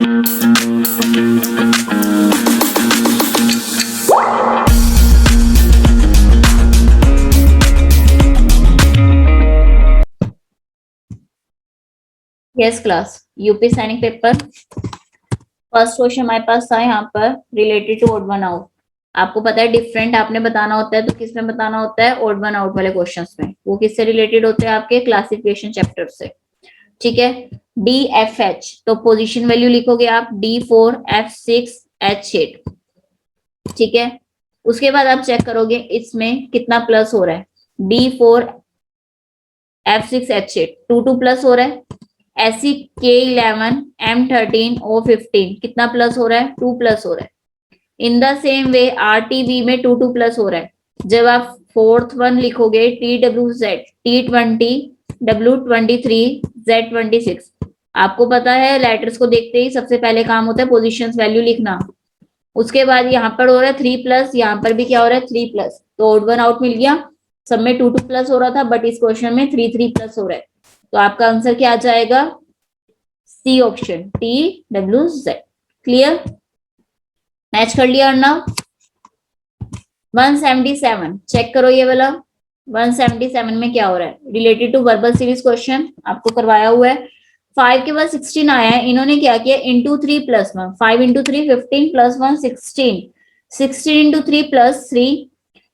Yes class, UP Sainik paper first question हमारे पास था यहाँ पर related to odd one out. आपको पता है डिफरेंट आपने बताना होता है, तो किस में बताना होता है? ओड वन आउट वाले क्वेश्चंस में। वो किससे रिलेटेड होते हैं? आपके क्लासिफिकेशन चैप्टर से। ठीक है, डी एफ एच, तो पोजीशन वैल्यू लिखोगे आप D4F6H8। ठीक है, उसके बाद आप चेक करोगे इसमें कितना प्लस हो रहा है। D4F6H8 2 प्लस हो रहा है। ऐसी K11M13O15 कितना प्लस हो रहा है? 2 प्लस हो रहा है। In the same way RTV में 2 प्लस हो रहा है। जब आप फोर्थ वन लिखोगे TWZ T20 W23 Z26, आपको पता है लेटर्स को देखते ही सबसे पहले काम होता है पोजीशंस वैल्यू लिखना। उसके बाद यहाँ पर हो रहा है 3 प्लस, यहाँ पर भी क्या हो रहा है? 3 प्लस। तो ओड वन आउट मिल गया। सब में 2 प्लस हो रहा था, बट इस क्वेश्चन में 3 प्लस हो रहा है। तो आपका आंसर क्या आ जाएगा? C option TWZ। Clear? Match कर लिया अर्णव? 177 चेक करो ये वाला। 177 में क्या हो रहा है? Related to verbal series question आपको करवाया हुआ है। 5 के बाद 16 आया है, इन्होंने क्या किया? Into 3 plus 1, 5 into 3 15 plus 1 16, 16 into 3 plus 3,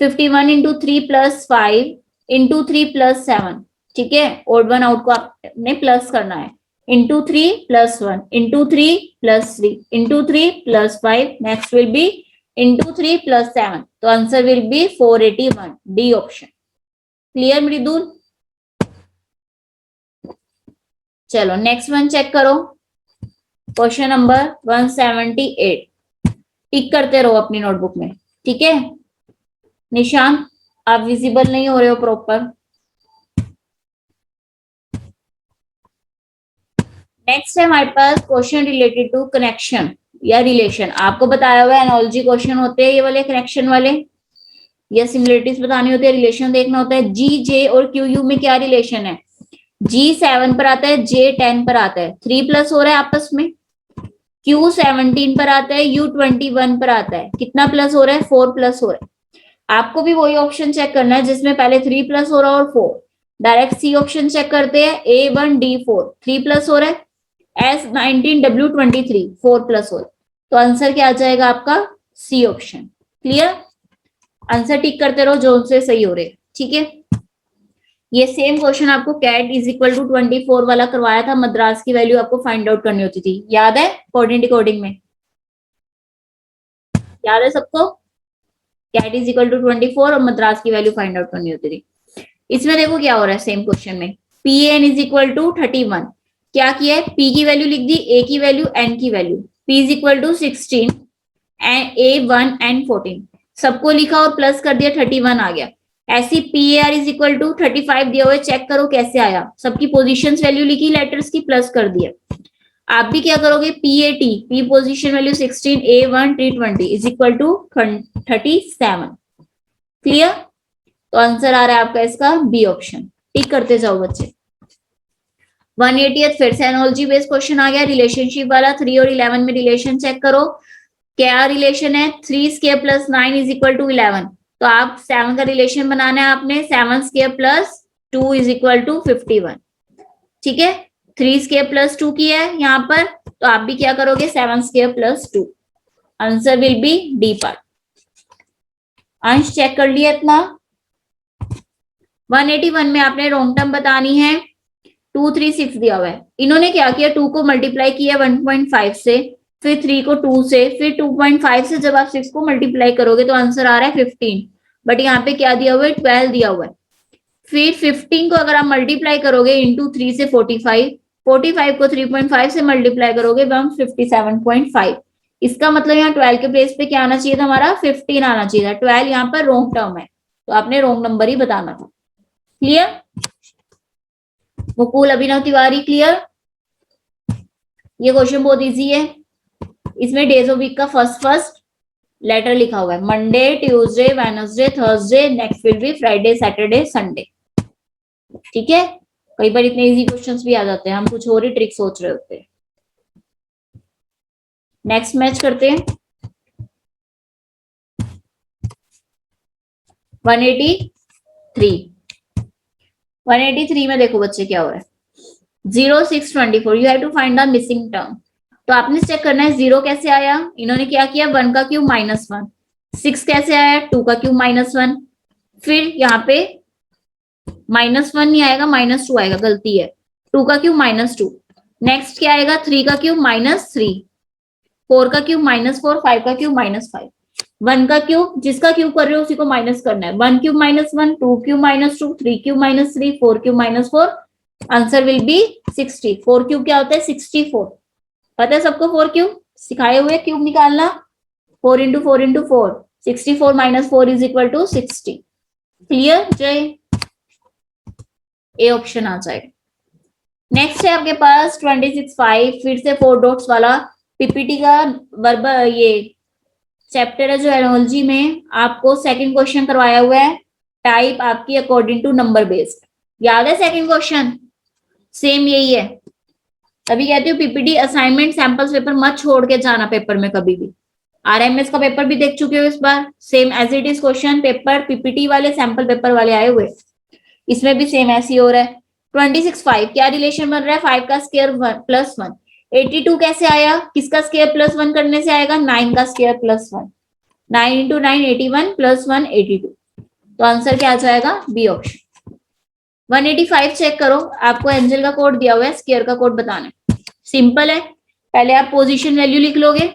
51 into 3 plus 5 into 3 plus 7। ठीक है, ओड वन आउट को आपने प्लस करना है। Into 3 plus 1 into 3 plus 3 into 3 plus 5, next will be into 3 plus 7। तो answer will be 481, D option. Clear Mridul? चलो next one check करो। Question number 178 tick करते रहो अपनी नोटबुक में। ठीक है निशांत, आप विजिबल नहीं हो रहे हो प्रॉपर। नेक्स्ट है हमारे पास क्वेश्चन रिलेटेड टू कनेक्शन या रिलेशन। आपको बताया हुआ है एनालॉजी क्वेश्चन होते हैं ये वाले, कनेक्शन वाले, या सिमिलरिटीज बतानी होती है, रिलेशन देखना होता है। जी जे और क्यू यू में क्या रिलेशन है? G 7 पर आता है, J 10 पर आता है, 3 प्लस हो रहा है आपस में। Q 17 पर आता है, U 21 पर आता है, कितना प्लस हो रहा है? 4 प्लस हो रहा है। आपको भी वही ऑप्शन चेक करना है जिसमें पहले 3 प्लस हो रहा है और 4। डायरेक्ट सी ऑप्शन चेक करते हैं। A1D4 3 प्लस हो रहा है, S19W23 4 प्लस हो रहा है। तो आंसर क्या आ जाएगा आपका? C option. Clear? Answer tick करते रहो जो से सही हो रहे। ठीक है, ये सेम क्वेश्चन आपको कैट इज इक्वल टू 24 वाला करवाया था। मद्रास की वैल्यू आपको फाइंड आउट करनी होती थी, याद है? कोऑर्डिनेट डिकोडिंग में याद है सबको? कैट इज इक्वल टू 24 और मद्रास की वैल्यू फाइंड आउट करनी होती थी। इसमें देखो क्या हो रहा है सेम क्वेश्चन में। Pn इज इक्वल टू 31, क्या किया है? P की वैल्यू लिख दी, A की वैल्यू, N की value. P is equal to 16, A1 N 14 सबको लिखा और प्लस कर दिया, 31 आ गया। ऐसी PAR इज इक्वल टू 35 दिया हुआ है, चेक करो कैसे आया। सबकी पोजीशंस वैल्यू लिखी, लेटर्स की प्लस कर दिया। आप भी क्या करोगे? PAT, P position value 16, A1 T20 is equal to 37। Clear? तो आंसर आ रहा है आपका इसका बी ऑप्शन। टिक करते जाओ बच्चे। 180 फिर से एनालॉजी बेस्ड क्वेश्चन आ गया, रिलेशनशिप वाला। 3 और 11 में रिलेशन चेक करो। क्या रिलेशन है? 3 square plus 9 is equal to 11। तो आप 7 का रिलेशन बनाना है आपने। 7 square plus 2 is equal to 51। ठीक है, 3 स्क्वायर प्लस 2 की है यहाँ पर, तो आप भी क्या करोगे? 7 square plus 2। Answer will B D part. अंश चेक कर लिया इतना। 181 में आपने रॉन्ग टर्म बतानी है। 236 दिया हुआ है, इन्होंने क्या किया? 2 को मल्टीप्लाई किया 1.5 से, फिर 3 को 2 से, फिर 2.5 से। जब आप 6 को मल्टीप्लाई करोगे तो आंसर आ रहा है 15, बट यहाँ पे क्या दिया हुआ है? 12 दिया हुआ है। फिर 15 को अगर आप मल्टीप्लाई करोगे इंटू 3 से 45, 45 को 3.5 से मल्टीप्लाई करोगे 157.5। इसका मतलब यहाँ 12 के प्लेस पे क्या आना चाहिए था? हमारा 15 आना चाहिए था। 12 यहाँ पर रॉन्ग टर्म है, तो आपने रॉन्ग नंबर ही बताना था। क्लियर? मुकुल अभिनव तिवारी क्लियर? ये क्वेश्चन बहुत इजी है। इसमें डेज ऑफ वीक का फर्स्ट लेटर लिखा हुआ है। Monday, Tuesday, Wednesday, Thursday, next will B Friday, Saturday, Sunday. ठीक है, कई बार इतने इजी क्वेश्चंस भी आ जाते हैं, हम कुछ और ही ट्रिक सोच रहे होते हैं। नेक्स्ट मैच करते हैं 183 में देखो बच्चे क्या हो रहा है 0624 you have to find the missing term. तो आपने चेक करना है 0 कैसे आया, इन्होंने क्या किया 1 का क्यूब -1, 6 कैसे आया 2 का क्यूब -1, फिर यहाँ पे -1 नहीं आएगा -2 आएगा, गलती है 2 का क्यूब -2, नेक्स्ट क्या आएगा 3 का क्यूब -3, 4 का क्यूब -4, 5 का क्यूब -5, 1 का क्यूब जिसका क्यूब कर रहे हो उसी को माइनस करना है, 1 cube -1, 2 cube -2, 3 cube -3, 4 cube -4, answer will B 60। 4 cube क्या होता है 64, पता है सबको 4 क्यूब सिखाए हुए क्यूब निकालना, 4 into 4 into 4, 64 - 4 is equal to 60। Clear Jay, A option आ जाएगा। नेक्स्ट है आपके पास 26/5 फिर से 4 डॉट्स वाला पीपीटी का वर्ब, ये चैप्टर है जो एनोलॉजी में आपको सेकंड क्वेश्चन करवाया हुआ है, टाइप आपकी अकॉर्डिंग टू नंबर बेस्ड, याद है सेकंड क्वेश्चन सेम यही है। तभी कहती हूँ पीपीटी असाइनमेंट सैंपल्स पेपर मत छोड़ के जाना पेपर में कभी भी, आरएमएस का पेपर भी देख चुके हो इस बार, same as it is question paper PPT वाले सैंपल पेपर वाले आए हुए, इसमें भी सेम ऐसी हो रहा है। 26/5 क्या रिलेशन बन रहा है 5 का स्क्वायर +1, 82 कैसे आया, किसका स्क्वायर +1 करने से आएगा 9 का स्क्वायर +1, 9 इंटू 9 81 +1 82, तो आंसर क्या आ जाएगा बी ऑप्शन। 185 चेक करो, आपको एंजल का कोड दिया हुआ है, स्क्वायर का कोड बताना है, सिंपल है, पहले आप पोजीशन वैल्यू लिख लोगे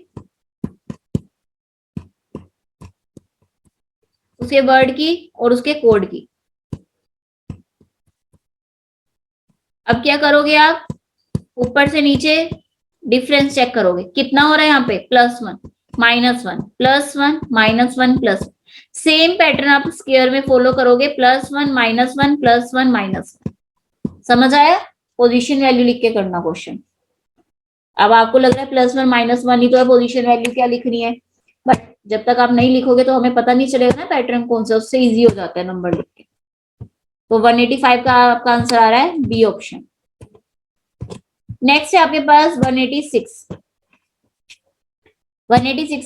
उसके वर्ड की और उसके कोड की। अब क्या करोगे आप ऊपर से नीचे डिफरेंस चेक करोगे, कितना हो रहा है यहाँ पे +1 -1 +1 -1 +1, सेम पैटर्न आप स्क्वायर में फॉलो करोगे, +1 -1 +1 -1, समझ आया, पोजीशन वैल्यू लिख के करना क्वेश्चन। अब आपको लग रहा है +1 -1 ही तो है, पोजीशन वैल्यू क्या लिखनी है, बट जब तक आप नहीं लिखोगे तो हमें पता नहीं चलेगा ना पैटर्न कौन सा, उससे इजी हो जाता है नंबर लिख के। तो 185 का आपका आंसर आ रहा है बी ऑप्शन। नेक्स्ट है आपके पास 186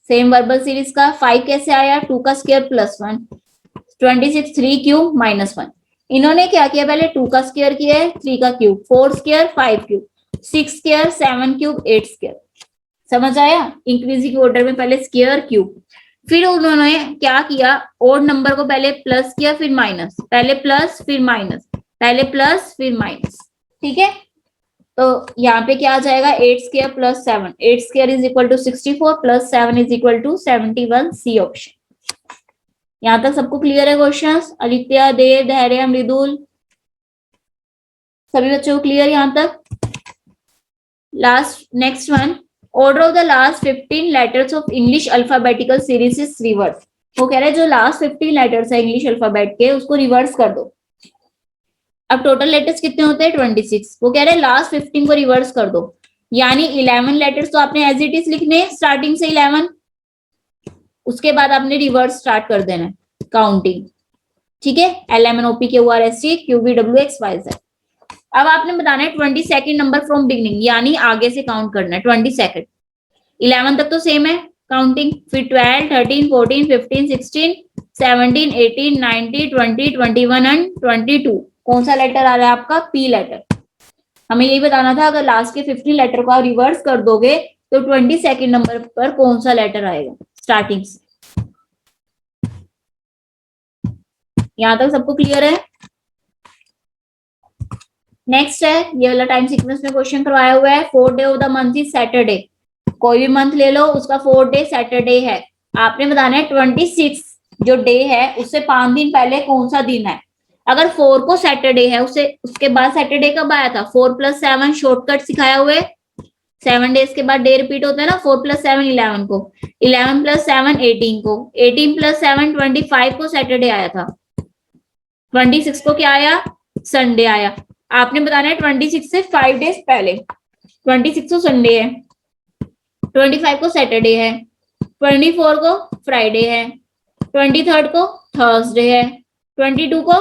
सेम वर्बल सीरीज का 5 कैसे आया 2 का स्क्वायर +1, 26 3 क्यूब -1, इन्होंने क्या किया पहले 2 का स्क्वायर किया है 3 का cube, 4 square 5 cube, 6 square 7 cube 8 square, समझ आया, इंक्रीजिंग ऑर्डर में पहले स्क्वायर क्यूब, फिर उन्होंने क्या किया ओड नंबर को पहले प्लस किया फिर माइनस, पहले प्लस फिर माइनस, पहले प्लस फिर माइनस, ठीक है। तो यहाँ पे क्या आ जाएगा 8 square +7, 8 square is equal to 64 +7 is equal to 71, C option. यहाँ तक सबको क्लियर है क्वेश्चंस, अदित्य देव धैर्य मृदुल सभी बच्चों को क्लियर यहाँ तक। Last next one, order of the last 15 letters of English alphabetical series is reverse, वो कह रहे हैं जो लास्ट 15 लेटर्स है इंग्लिश अल्फाबेट के उसको रिवर्स कर दो। अब टोटल लेटर्स कितने होते हैं 26, वो कह रहे हैं लास्ट 15 को रिवर्स कर दो, यानी 11 लेटर्स तो आपने एज इट इज लिखने स्टार्टिंग से 11, उसके बाद आपने रिवर्स स्टार्ट कर देना है काउंटिंग, ठीक है, LMNOPQRST QVWXYZ। अब आपने बताना है 22nd नंबर फ्रॉम बिगिनिंग, यानी आगे से काउंट करना है 22, 11 तक तो सेम है काउंटिंग, फिर 12 13 14 15 16 17 18 19 20 21 एंड 22, कौन सा लेटर आ रहा है आपका पी लेटर। हमें यही बताना था अगर लास्ट के 15 लेटर को आप रिवर्स कर दोगे तो 22nd नंबर पर कौन सा लेटर आएगा स्टार्टिंग से। यहां तक सबको क्लियर है। नेक्स्ट है ये वाला टाइम सीक्वेंस में क्वेश्चन करवाया हुआ है, 4th day of the month is Saturday, कोई भी मंथ ले लो उसका 4th डे सैटरडे है, आपने बताना है 26 जो डे है उससे 5 दिन पहले कौन सा दिन है। अगर 4 को सैटरडे है उसे उसके बाद सैटरडे कब आया था 4 + 7 शॉर्टकट सिखाया हुए, 7 डेज के बाद डे रिपीट होता है ना, 4 + 7 11 को, 11 + 7 18 को, 18 + 7 25 को सैटरडे आया था, 26 को क्या आया संडे आया। आपने बताना है 26 से 5 डेज पहले, 26 को संडे है, 25 को सैटरडे है, 24 को फ्राइडे है, 23 को थर्सडे है, 22 को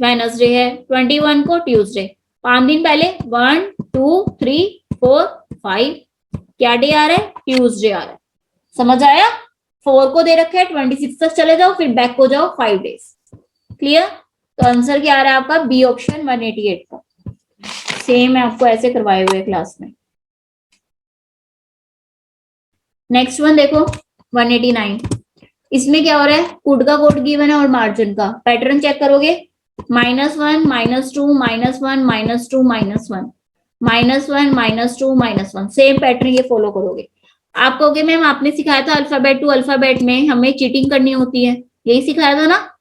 वेडनेसडे है, 21 को ट्यूसडे, 5 दिन पहले 1 2 3 4 5 क्या डे आ रहा है? ट्यूसडे आ रहा है। समझ आया? 4 को दे रखा है, 26 तक चले जाओ, फिर बैक हो जाओ 5 डेज। क्लियर? तो आंसर क्या आ रहा है आपका? बी ऑप्शन 188 का। सेम है, आपको ऐसे करवाए हुए क्लास में। नेक्स्ट वन देखो 189। इसमें क्या हो रहा है? कुड का कोड गिवन है और मार्जिन का पैटर्न चेक करोगे। -1 -2 -1 -2 -1 -1 -2 -1 सेम पैटर्न ये फॉलो करोगे। आप कहोगे मैम आपने सिखाया था अल्फाबेट टू अल्फाबेट में हमें चीटिंग करनी होती है, यही सिखाया था ना?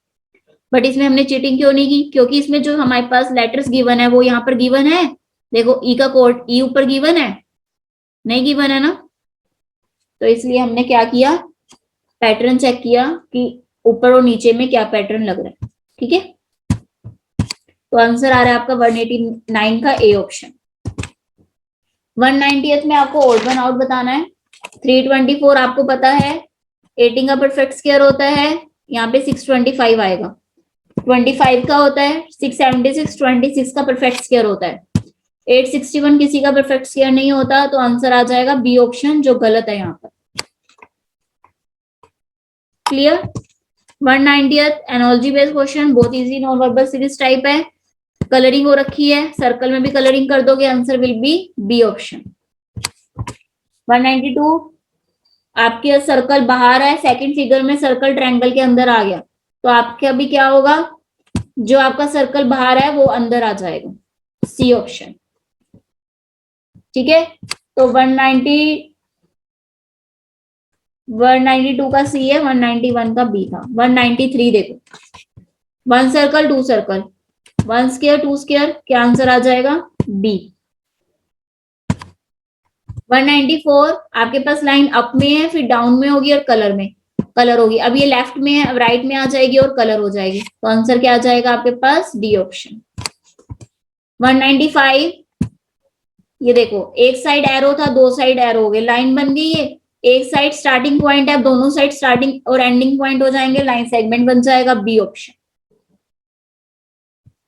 बट इसमें हमने चीटिंग क्यों नहीं की? क्योंकि इसमें जो हमारे पास लेटर्स गिवन है वो यहाँ पर गिवन है। देखो ई का कोड ई ऊपर गिवन है, नहीं गिवन है ना? तो इसलिए हमने क्या किया? पैटर्न चेक किया कि ऊपर और नीचे में क्या पैटर्न लग रहा है। ठीक है, तो आंसर आ रहा है आपका 189 का ए ऑप्शन। 190th में आपको ओड वन आउट बताना है। 324 आपको पता है 18 का परफेक्ट स्क्वायर होता है, यहाँ पे 625 आएगा। 25 का होता है 676, 26 का परफेक्ट स्क्वायर होता है। 861 किसी का परफेक्ट स्क्वायर नहीं होता, तो आंसर आ जाएगा बी ऑप्शन, जो गलत है यहाँ पर। Clear? 190th analogy based question, बहुत easy non verbal series type है। कलरिंग हो रखी है, सर्कल में भी कलरिंग कर दोगे, answer will be B option. 192 आपके सर्कल बाहर है, सेकंड फिगर में सर्कल ट्रायंगल के अंदर आ गया, तो आपके अभी क्या होगा? जो आपका सर्कल बाहर है वो अंदर आ जाएगा, सी ऑप्शन। ठीक है, तो 192 का सी है, 191 का बी था। 193 देखो, 1 सर्कल 2 सर्कल, 1 स्क्वायर 2 स्क्वायर, क्या आंसर आ जाएगा? बी। 194 आपके पास लाइन अप में है, फिर डाउन में होगी और कलर होगी। अब ये लेफ्ट में है, अब राइट में आ जाएगी और कलर हो जाएगी, तो आंसर क्या आ जाएगा आपके पास? D option. 195 ये देखो, एक साइड एरो था, दो साइड एरो हो गए, लाइन बन गई है। एक साइड स्टार्टिंग पॉइंट है, दोनों साइड स्टार्टिंग और एंडिंग पॉइंट हो जाएंगे, लाइन सेगमेंट बन जाएगा, बी ऑप्शन।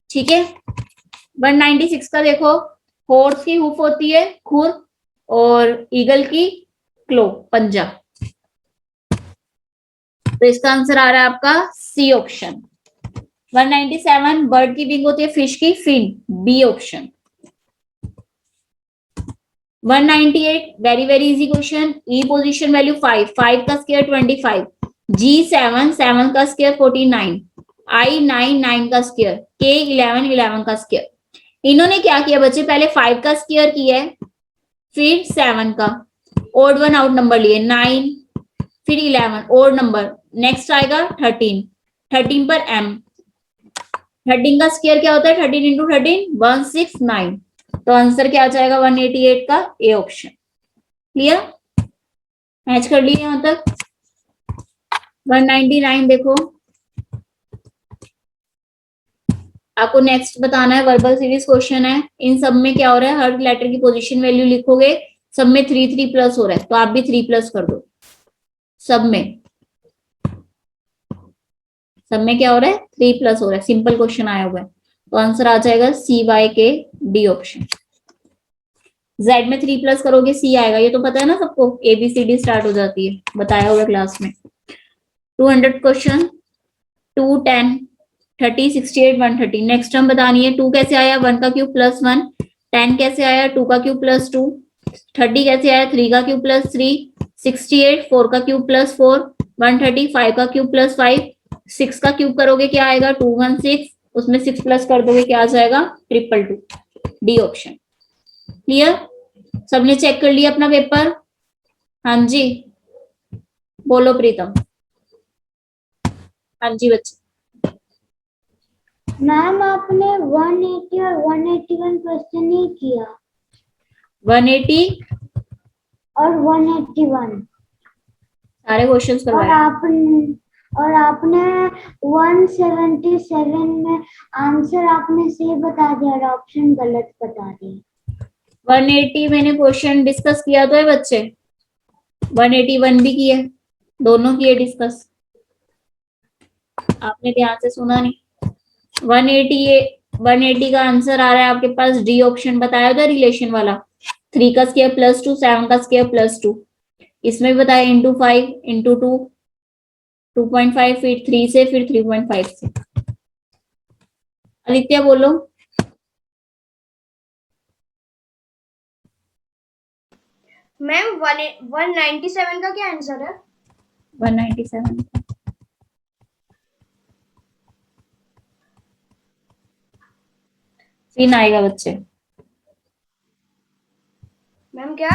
ठीक है, 196 का देखो, हॉर्स की हुफ होती है खुर, और ईगल की क्लो पंजा, तो इसका आंसर आ रहा है आपका सी ऑप्शन। 197 बर्ड की विंग होती है, फिश की fin, B option. 198 very very easy question, E position value 5, 5 का स्क्वायर 25, जी 7, 7 का स्क्वायर 49, आई 9, 9 का स्क्वायर, के 11, 11 का स्क्वायर। इन्होंने क्या किया बच्चे? पहले 5 का स्क्वायर किया है, फिर 7 का, ओड वन आउट नंबर लिए 9, फिर 11 ओड नंबर, नेक्स्ट आएगा 13, 13 पर एम, 13 का स्क्वायर क्या होता है? 13 इंटू 13 169, तो आंसर क्या आ जाएगा? 188 का ए ऑप्शन। क्लियर? मैच कर लिए यहां तक? 199 देखो, आपको नेक्स्ट बताना है, वर्बल सीरीज क्वेश्चन है। इन सब में क्या हो रहा है? हर लेटर की पोजीशन वैल्यू लिखोगे, सब में 3 3 प्लस हो रहा है, तो आप भी 3 प्लस कर दो। सब में क्या हो रहा है? 3 प्लस हो रहा है, सिंपल क्वेश्चन आया हुआ है, तो आंसर आ जाएगा सी वाई के डी ऑप्शन। जेड में 3 प्लस करोगे सी आएगा, ये तो पता है ना सबको, ABCD स्टार्ट हो जाती है, बताया हुआ क्लास में। 200 क्वेश्चन, 2 10 30 68 130। नेक्स्ट हम बतानी है 2 कैसे आया? 1 का क्यूब प्लस 1, 10 कैसे आया? 2 का क्यूब प्लस 2, 30 कैसे आया? 3 का क्यूब प्लस 3, 68 4 का क्यूब प्लस 4, 130 5 का क्यूब प्लस 5, 6 का क्यूब करोगे क्या आएगा? 216, उसमें 6 प्लस कर दोगे क्या आ जाएगा? 222, डी ऑप्शन। क्लियर? सबने चेक कर लिया अपना पेपर? हाँ जी, बोलो प्रीतम। हाँ जी बच्चे। मैम आपने 180 और 181 क्वेश्चन नहीं किया। 180 और 181 सारे क्वेश्चंस करवाए। और आपने 177 में आंसर आपने सही बता दिया और ऑप्शन गलत बता दिया। 180 मैंने क्वेश्चन डिस्कस किया तो है बच्चे, 181 भी किए, दोनों किए डिस्कस, आपने ध्यान से सुना नहीं। 180 का आंसर आ रहा है आपके पास डी ऑप्शन, बताया था रिलेशन वाला, 3 का स्क्वायर +2, 7 का स्क्वायर +2, इसमें भी बताया इंटू 5 इंटू 2 2.5, फिर 3 से, फिर 3.5 से। आदित्य बोलो। मैम 197 का क्या आंसर है? 197 फिन आएगा बच्चे, मैम क्या?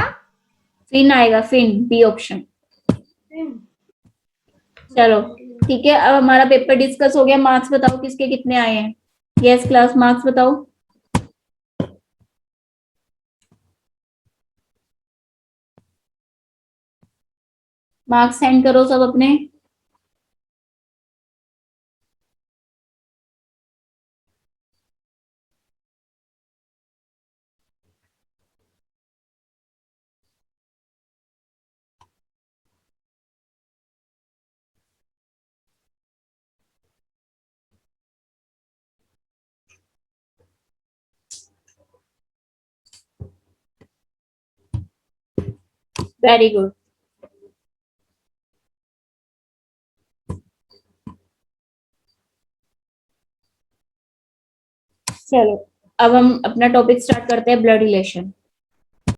फिन आएगा, फिन, बी ऑप्शन। चलो ठीक है, अब हमारा पेपर डिस्कस हो गया। मार्क्स बताओ किसके कितने आए हैं। यस क्लास, मार्क्स बताओ। मार्क्स सेंड करो सब अपने। Very good. चलो अब हम अपना टॉपिक स्टार्ट करते हैं, ब्लड रिलेशन।